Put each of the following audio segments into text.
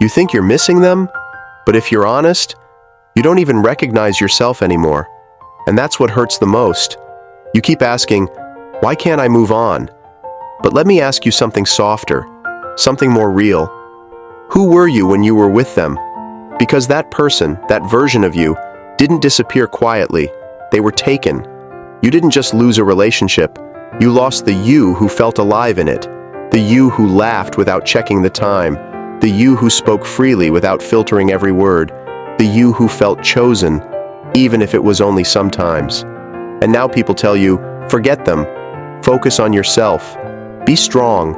You think you're missing them, but if you're honest, you don't even recognize yourself anymore. And that's what hurts the most. You keep asking, why can't I move on? But let me ask you something softer, something more real. Who were you when you were with them? Because that person, that version of you, didn't disappear quietly. They were taken. You didn't just lose a relationship. You lost the you who felt alive in it. The you who laughed without checking the time. The you who spoke freely without filtering every word. The you who felt chosen, even if it was only sometimes. And now people tell you, forget them. Focus on yourself. Be strong.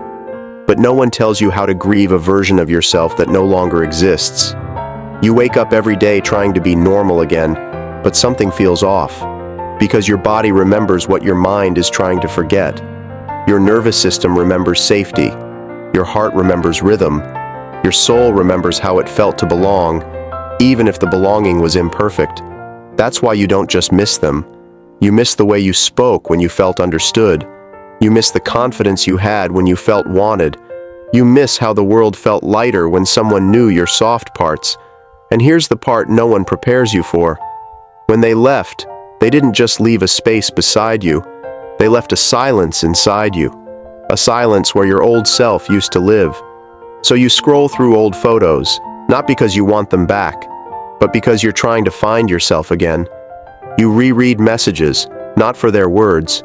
But no one tells you how to grieve a version of yourself that no longer exists. You wake up every day trying to be normal again, but something feels off. Because your body remembers what your mind is trying to forget. Your nervous system remembers safety. Your heart remembers rhythm. Your soul remembers how it felt to belong, even if the belonging was imperfect. That's why you don't just miss them. You miss the way you spoke when you felt understood. You miss the confidence you had when you felt wanted. You miss how the world felt lighter when someone knew your soft parts. And here's the part no one prepares you for. When they left, they didn't just leave a space beside you. They left a silence inside you. A silence where your old self used to live. So you scroll through old photos, not because you want them back, but because you're trying to find yourself again. You reread messages, not for their words,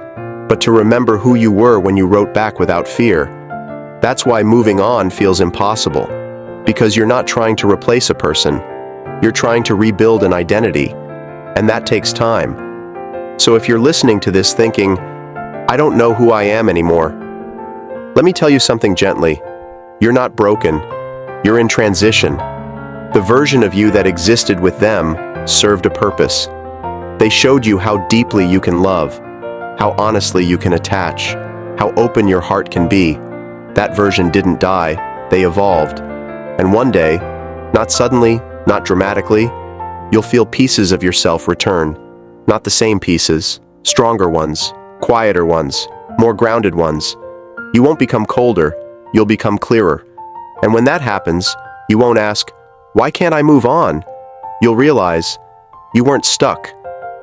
but to remember who you were when you wrote back without fear. That's why moving on feels impossible, because you're not trying to replace a person. You're trying to rebuild an identity, and that takes time. So if you're listening to this thinking, I don't know who I am anymore, let me tell you something gently. You're not broken. You're in transition. The version of you that existed with them served a purpose. They showed you how deeply you can love, how honestly you can attach, how open your heart can be. That version didn't die, they evolved. And one day, not suddenly, not dramatically, you'll feel pieces of yourself return. Not the same pieces, stronger ones, quieter ones, more grounded ones. You won't become colder, you'll become clearer. And when that happens, you won't ask, why can't I move on? You'll realize you weren't stuck.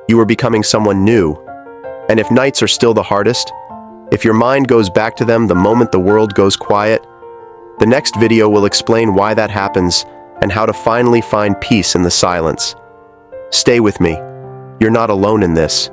You were becoming someone new. And if nights are still the hardest, if your mind goes back to them the moment the world goes quiet, the next video will explain why that happens and how to finally find peace in the silence. Stay with me. You're not alone in this.